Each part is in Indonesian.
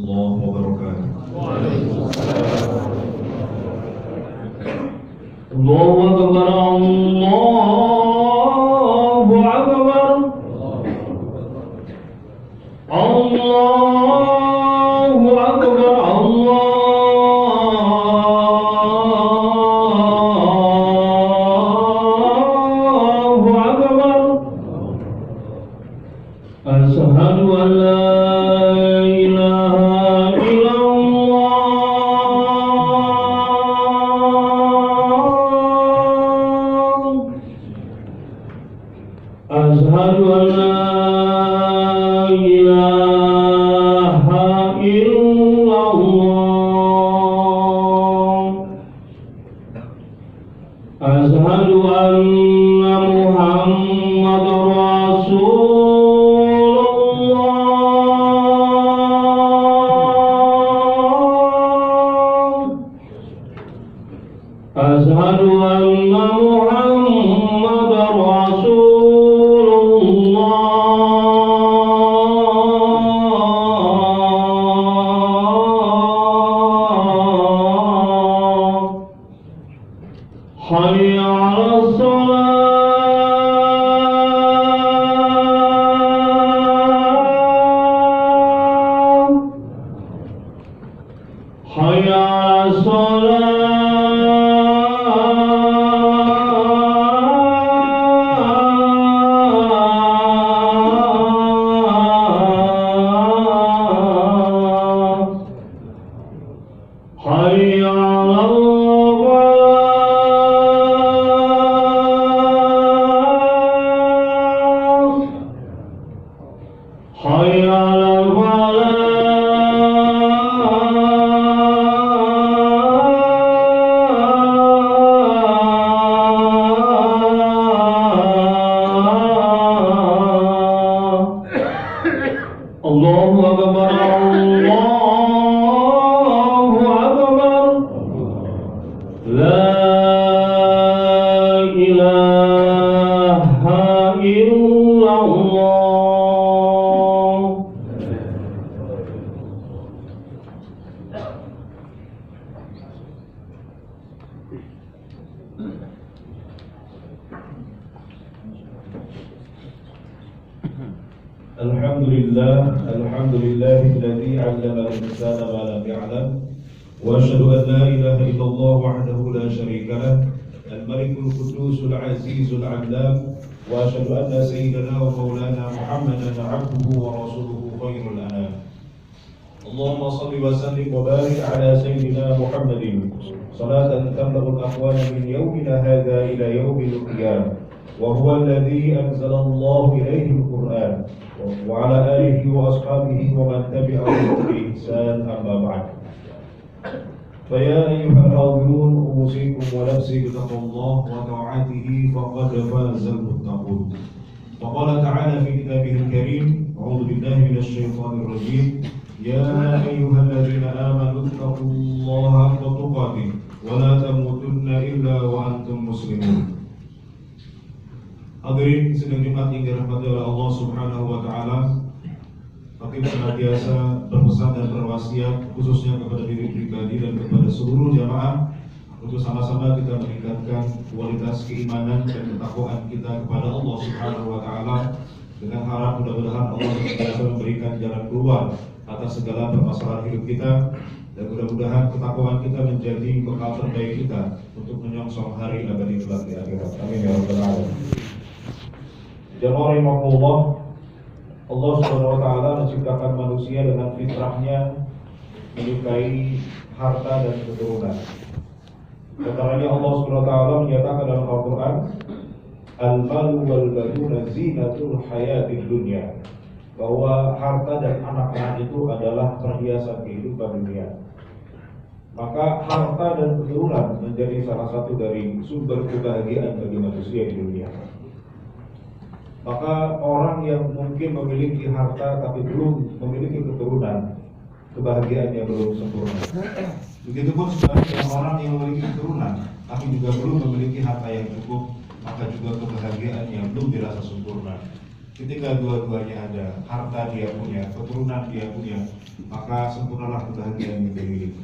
wabarakatuh. Allahu Akbar, Allahu Akbar, Allahu Akbar, Allahu Akbar. Asyhadu an la ilaha illallah. Asyhadu an la ilaha illallah. Asyhadu anna Muhammadar Rasulullah. Asyhadu anna Muhammadar Rasulullah. Hayya 'alas shalah. Hayya 'alas salah. Hayya 'alal falah. Hayya 'alal falah. Allahu Akbar, Allahu Akbar. La ilaha illallah. Alhamdulillahilladzi 'allama al-insana ma lam ya'lam wa asyhadu an la ilaha illallah wahdahu la syarika lah al-malikul qudusul azizul 'allam wa asyhadu anna sayyidana wa maulana Muhammadan 'abduhu wa rasuluhu khairul anam. Allahumma shalli wa sallim wa barik ala sayyidina Muhammadin salatan tamla'ul aqwana min yawmina hadha ila yawmil qiyamah wa huwa alladhi anzala Allahu ilayhi al-Qur'an wa ala alihi wa ashabihi wa man tabi'ahum bi ihsan amma ba'd. Faya ayyuhal hawlun usikum wa nafsi bitaqwallah wa ta'atihi faqad fazal muttaqun. Faqala ta'ala fi kitabihil karim, a'udzu billahi minasy syaithanir rajim. Ya ayyuhalladzina amanu taqullaha haqqa tuqatih wa la tamutunna illa wa antum muslimun. Hadirin sidang Jumat yang dirahmati oleh Allah Subhanahu wa taala. Hakim senantiasa berpesan dan berwasiat khususnya kepada diri pribadi dan kepada seluruh jamaah untuk sama-sama kita meningkatkan kualitas keimanan dan ketakwaan kita kepada Allah Subhanahu wa taala dengan harap mudah-mudahan Allah senantiasa memberikan jalan keluar atas segala permasalahan hidup kita dan mudah-mudahan ketakwaan kita menjadi bekal terbaik kita untuk menyongsong hari abadi kelak di akhirat. Amin ya rabbal alamin. Jamaah rahimakumullah, Allah Subhanahu wa taala menciptakan manusia dengan fitrahnya menyukai harta dan keturunan. Karenanya Allah Subhanahu wa taala menyatakan dalam Al-Qur'an, "Al-malu wal banuna zinatul hayatid dunya." Bahwa harta dan anak-anak itu adalah perhiasan kehidupan dunia. Maka harta dan keturunan menjadi salah satu dari sumber kebahagiaan bagi manusia di dunia. Maka orang yang mungkin memiliki harta tapi belum memiliki keturunan, kebahagiaannya belum sempurna. Begitupun sebaliknya orang yang memiliki keturunan tapi juga belum memiliki harta yang cukup, maka juga kebahagiaannya belum dirasa sempurna. Ketika dua-duanya ada, harta dia punya, keturunan dia punya, maka sempurnalah kebahagiaan yang dimiliki.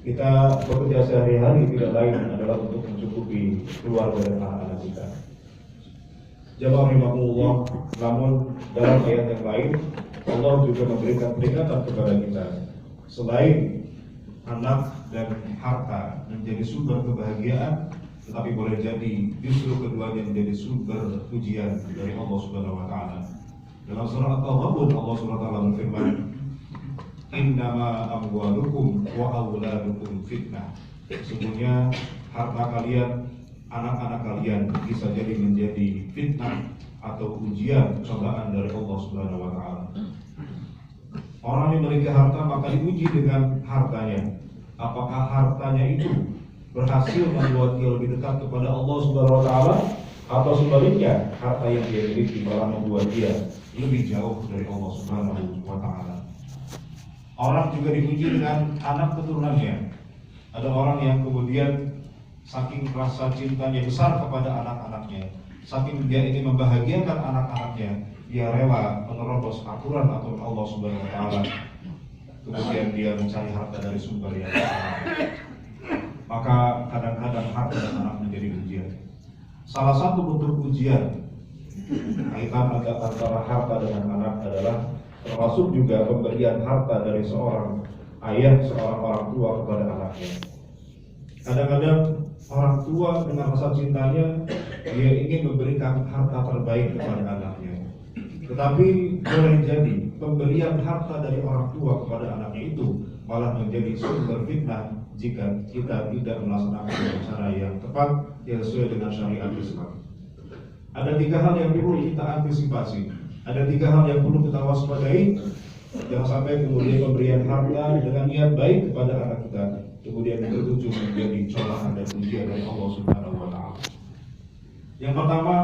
Kita bekerja sehari-hari tidak lain adalah untuk mencukupi keluarga dan anak-anak kita. Jamaah rahimahullah, namun dalam ayat yang lain Allah juga memberikan peringatan kepada kita. Selain anak dan harta menjadi sumber kebahagiaan, tetapi boleh jadi justru keduanya menjadi sumber ujian dari Allah Subhanahu wa taala. Dalam surah At-Taghabun Allah Subhanahu wa taala berfirman, "Innama amwalukum wa auladukum fitnah." Sesungguhnya harta kalian, anak-anak kalian bisa jadi menjadi fitnah atau ujian, cobaan dari Allah Subhanahu wa taala. Orang yang memiliki harta maka diuji dengan hartanya. Apakah hartanya itu berhasil membuat dia lebih dekat kepada Allah Subhanahu wa taala, atau sebaliknya harta yang dia miliki malah membuat dia lebih jauh dari Allah Subhanahu wa taala. Orang juga diuji dengan anak keturunannya. Ada orang yang kemudian saking rasa cintanya besar kepada anak-anaknya, saking dia ingin membahagiakan anak-anaknya, dia rela menerobos aturan Allah Subhanahu wa taala. Kemudian dia mencari harta dari sumber yang salah. Maka kadang-kadang harta dan anak menjadi ujian. Salah satu bentuk ujian kaitan antara harta dengan anak adalah termasuk juga pemberian harta dari seorang ayah, seorang orang tua kepada anaknya. Kadang-kadang orang tua dengan rasa cintanya dia ingin memberikan harta terbaik kepada anaknya. Tetapi boleh jadi pemberian harta dari orang tua kepada anaknya itu malah menjadi sumber fitnah jika kita tidak melaksanakan dengan cara yang tepat yang sesuai dengan syariat Islam. Ada 3 hal yang perlu kita antisipasi. Ada 3 hal yang perlu kita waspadai. Jangan sampai kemudian pemberian harta dengan niat baik kepada anak kita kemudian berujung menjadi cobaan dan ujian dari Allah Subhanahu wa taala. Yang pertama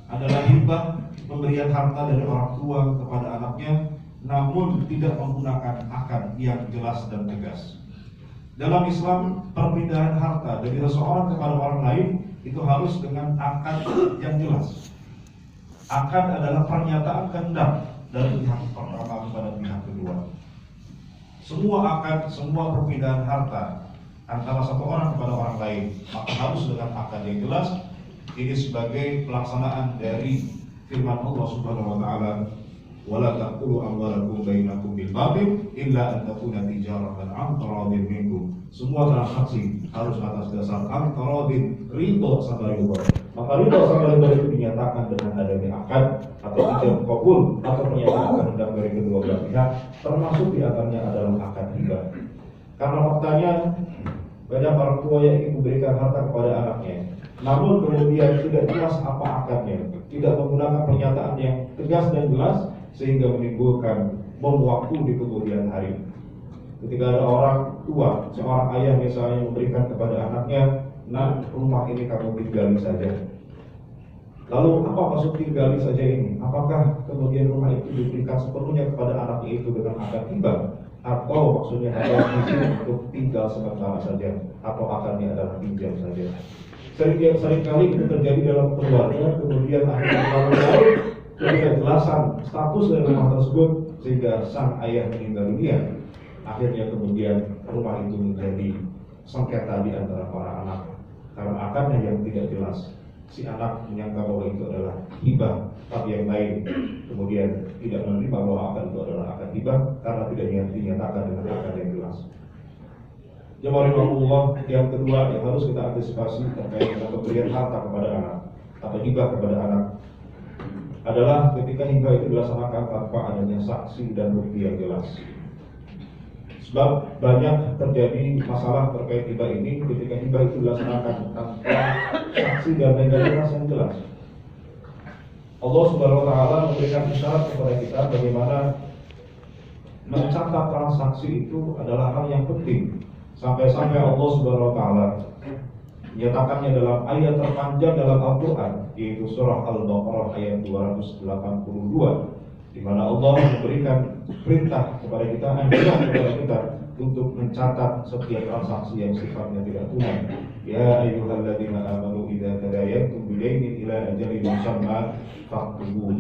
adalah hibah, pemberian harta dari orang tua kepada anaknya namun tidak menggunakan akad yang jelas dan tegas. Dalam Islam, perpindahan harta dari seseorang kepada orang lain itu harus dengan akad yang jelas. Akad adalah pernyataan kehendak dari pihak pertama kepada pihak kedua. Semua akad, semua perpindahan harta antara satu orang kepada orang lain maka harus dengan akad yang jelas. Ini sebagai pelaksanaan dari firman Allah Subhanahu wa taala, "Wala taqulu amwalakum bainakum bil batil illa an takuna tijaratan an taradin minkum." Semua transaksi harus atas dasar an taradin, ridho sama ridho. Maka ridho sama ridho itu dinyatakan dengan adanya akad atau ijab qabul atau pernyataan kehendak dari kedua belah pihak, termasuk di antaranya adalah akad hibah. Karena faktanya banyak orang tua yang ingin memberikan harta kepada anaknya, namun kemudian tidak jelas apa akadnya, tidak menggunakan pernyataan yang tegas dan jelas, sehingga menimbulkan bom waktu di kemudian hari. Ketika ada orang tua, seorang ayah misalnya memberikan kepada anaknya, "Nah, rumah ini kamu tinggali saja." Lalu apa maksud tinggali saja ini? Apakah kemudian rumah itu diberikan sepenuhnya kepada anaknya itu dengan akad hibah? Atau maksudnya hanya izin untuk tinggal sementara saja? Atau akadnya adalah pinjam saja? Seringkali itu terjadi dalam keluarga, kemudian akhirnya terlalu jauh kejelasan status dari rumah tersebut sehingga sang ayah meninggal dunia. Akhirnya kemudian rumah itu menjadi sengketa di antara para anak karena akadnya yang tidak jelas. Si anak menyangka bahwa itu adalah hibah, tapi yang lain kemudian tidak menerima bahwa akad itu adalah akad hibah karena tidak dinyatakan dengan akad yang jelas. Jemaah rahimahullah, yang kedua yang harus kita antisipasi terkait dengan pemberian harta kepada anak atau hibah kepada anak adalah ketika hibah itu dilaksanakan tanpa adanya saksi dan bukti yang jelas. Sebab banyak terjadi masalah terkait hibah ini ketika hibah itu dilaksanakan tanpa saksi dan legalitas yang jelas. Allah Subhanahu wa taala memberikan isyarat kepada kita bagaimana mencatat transaksi itu adalah hal yang penting. Sampai-sampai Allah Subhanahu wa taala menyatakannya dalam ayat terpanjang dalam Al-Qur'an, yaitu surah Al-Baqarah ayat 282, di mana Allah memberikan perintah kepada kita, anjuran kepada kita untuk mencatat setiap transaksi yang sifatnya tidak tunai. Ya ayyuhalladzina amanu idza tadayantum bidainin ila ajalin musamma faktubuh.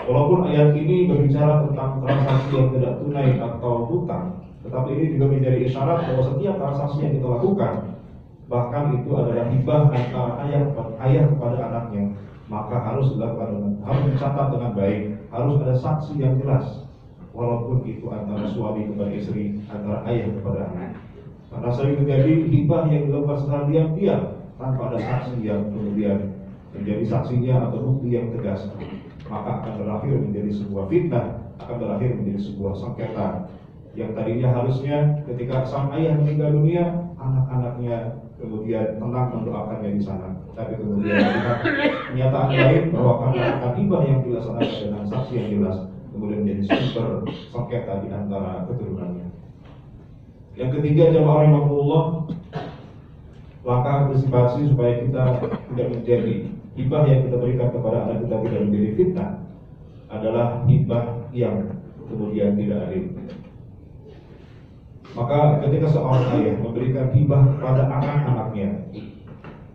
Walaupun ayat ini berbicara tentang transaksi yang tidak tunai atau hutang, tetapi ini juga menjadi isyarat bahwa setiap transaksi yang kita lakukan, bahkan itu adalah hibah antara ayah kepada anaknya, maka harus dilakukan, harus dicatat dengan baik, harus ada saksi yang jelas. Walaupun itu antara suami kepada istri, antara ayah kepada anak. Karena sering terjadi hibah yang dilakukan secara diam-diam tanpa ada saksi yang kemudian menjadi saksinya atau bukti yang tegas, maka akan berakhir menjadi sebuah fitnah, akan berakhir menjadi sebuah sengketa yang tadinya harusnya ketika sang ayah meninggal dunia, anak-anaknya kemudian tenang mendoakannya di sana, tapi kemudian melihat kenyataan lain bahwa karena akan hibah yang dilaksanakan dengan saksi yang jelas, kemudian menjadi sumber sengketa di antara keturunannya. Yang ketiga, jamaah rahimahullah, langkah antisipasi supaya kita tidak menjadi hibah yang kita berikan kepada anak kita tidak menjadi fitnah adalah hibah yang kemudian tidak adil. Maka ketika seorang ayah memberikan hibah kepada anak-anaknya,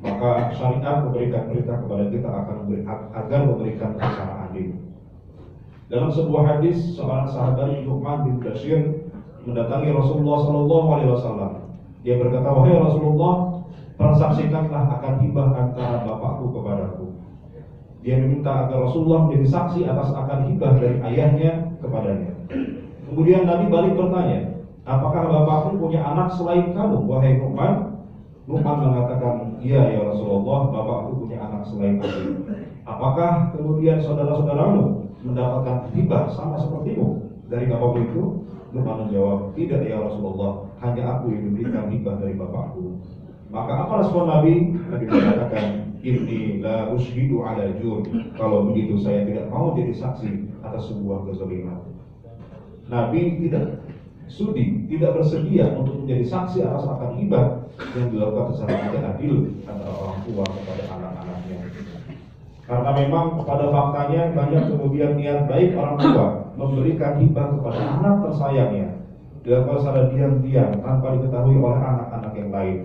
maka syariat memberikan perintah kepada kita agar memberikan secara adil. Dalam sebuah hadis, seorang sahabat Nu'man bin Bashir mendatangi Rasulullah SAW. Dia berkata, wahai Rasulullah, persaksikanlah akan hibah antara bapakku kepadaku. Dia meminta agar Rasulullah menjadi saksi atas akan hibah dari ayahnya kepadanya. Kemudian Nabi balik bertanya, apakah bapakku punya anak selain kamu, wahai Nu'man? Nu'man mengatakan, iya ya Rasulullah, bapakku punya anak selain aku. Apakah kemudian saudara-saudaramu mendapatkan hibah sama sepertimu dari bapakku itu? Nu'man menjawab, tidak ya Rasulullah, hanya aku yang diberikan hibah dari bapakku. Maka apa respon Nabi? Nabi mengatakan, inni la ushidu ala jur. Kalau begitu saya tidak mau jadi saksi atas sebuah kezaliman. Nabi tidak sudi, tidak bersedia untuk menjadi saksi atas akan hibah yang dilakukan secara tidak adil antara orang tua kepada anak-anaknya. Karena memang pada faktanya banyak kemudian niat baik orang tua memberikan hibah kepada anak tersayangnya dilakukan secara diam-diam tanpa diketahui oleh anak-anak yang lain.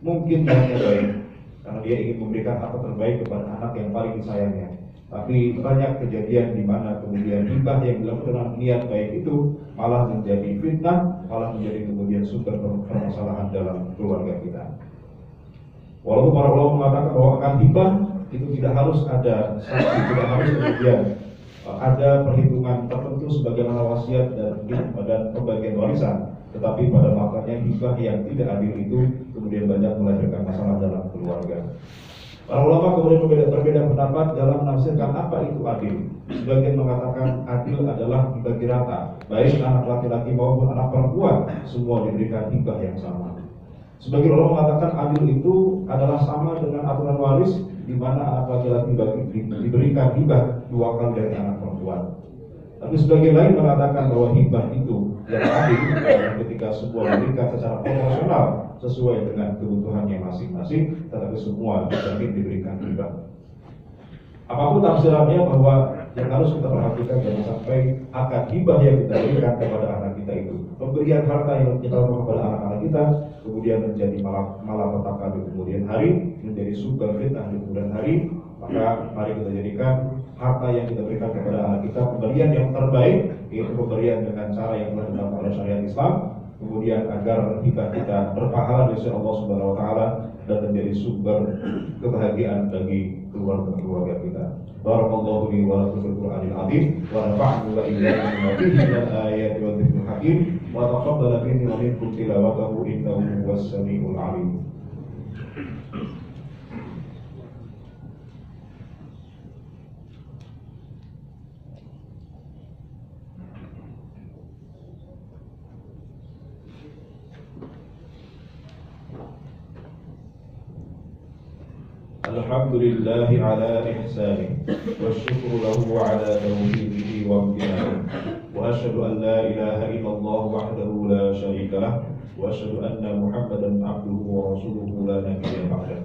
Mungkin niatnya baik karena dia ingin memberikan apa terbaik kepada anak yang paling disayangnya. Tapi banyak kejadian di mana kemudian hibah yang dilakukan dengan niat baik itu malah menjadi fitnah, malah menjadi kemudian sumber permasalahan dalam keluarga kita. Walaupun para ulama mengatakan bahwa akan hibah itu tidak harus ada saksi, tidak harus kemudian ada perhitungan tertentu sebagaimana wasiat dan pembagian warisan, tetapi pada faktanya hibah yang tidak adil itu kemudian banyak melahirkan masalah dalam keluarga. Para ulama kemudian berbeda pendapat dalam menafsirkan apa itu adil. Sebagian mengatakan adil adalah dibagi rata, baik anak laki-laki maupun anak perempuan, semua diberikan hibah yang sama. Sebagian ulama mengatakan adil itu adalah sama dengan aturan waris, di mana anak laki-laki diberikan hibah 2 kali dari anak perempuan. Tapi sebagian lain mengatakan bahwa hibah itu yang adil adalah ketika semua diberikan secara proporsional sesuai dengan kebutuhannya masing-masing, tetapi semua dijamin diberikan hibah. Apapun tafsirannya, bahwa yang harus kita perhatikan jangan sampai akad hibah yang kita berikan kepada anak kita itu, pemberian harta yang kita lakukan kepada anak-anak kita, kemudian menjadi malapetaka di kemudian hari, menjadi sumber fitnah di kemudian hari. Maka mari kita jadikan harta yang kita berikan kepada anak kita pemberian yang terbaik, yaitu pemberian dengan cara yang telah dilakukan oleh syariat Islam, kemudian agar hibah kita berpahala di sisi Allah Subhanahu wa taala dan menjadi sumber kebahagiaan bagi keluarga kita. Barakallahu li wa lakum fil Qur'anil azim wa nafa'ani wa iyyakum bima fihi minal ayati wa dzikril hakim wa taqabbal minni wa minkum tilawatahu innahu huwas samiul alim. Alhamdulillahi ala ihsanih wa syukru lahu ala taufiqihi wa amtinanih wa asyhadu an la ilaha illallah wahdahu la syarika lah wa asyhadu anna Muhammadan abduhu wa rasuluhu la nabiyya ba'dah.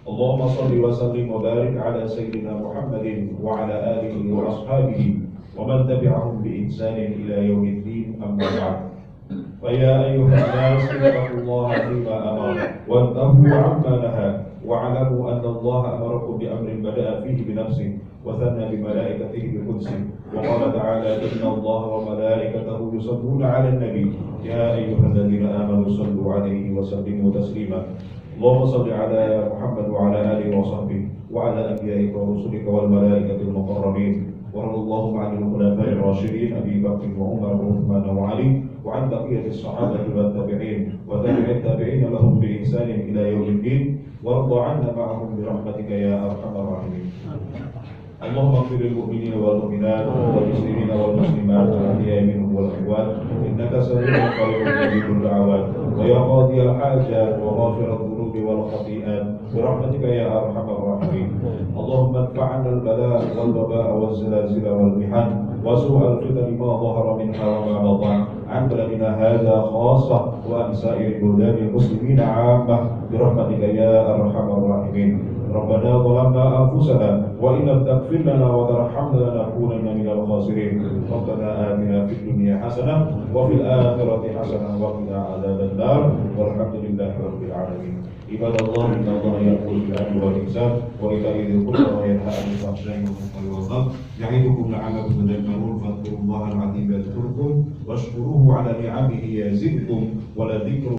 Allahumma shalli wa sallim wa barik ala sayyidina Muhammadin wa ala alihi wa ashabihi wa man tabi'ahum bi ihsanin ila yaumiddin, amma ba'd. فيا أيها الناس اتقوا الله فيما أمر وانتهوا عما نهى واعلموا أن الله أمركم بأمر بدأ فيه بنفسه وثنى بملائكته بقدسه وقال تعالى إن الله وملائكته يصلون على النبي يا أيها الذين آمنوا صلوا عليه وسلموا تسليما اللهم صل على محمد وعلى آله وصحبه وعلى أنبيائك ورسلك والملائكة المقربين وارض اللهم عن الخلفاء الراشدين أبي بكر وعمر وعثمان وعلي وعن بقية الصحابة والتابعين وتابع التابعين لهم بإحسان إلى يوم الدين وارض عنا معهم برحمتك يا أرحم الراحمين. اللهم اغفر للمؤمنين والمؤمنات والمسلمين والمسلمات الأحياء منهم والأموات إنك سميع قريب مجيب الدعوات ويا قاضي الحاجات وغافر الذنوب والخطيئات برحمتك يا أرحم الراحمين. اللهم ادفع عنا البلاء والوباء والزلازل والمحن وسوء الفتن ما ظهر منها وما بطن عن بلدنا هذا خاصة وعن سائر بلدان المسلمين عامة برحمتك يا أرحم الراحمين. ربنا ظلمنا أنفسنا وإن لم تغفر لنا وترحمنا لنكونن من الخاسرين. ربنا آتنا في الدنيا حسنة وفي الآخرة حسنة وقنا عذاب النار والحمد لله رب العالمين. عباد الله إن الله يأمر بالعدل والإحسان وإيتاء ذي القربى وينهى عن الفحشاء والمنكر والبغي يعظكم لعلكم تذكرون فاذكروا الله العظيم يذكركم واشكروه على نعمه يزدكم ولذكر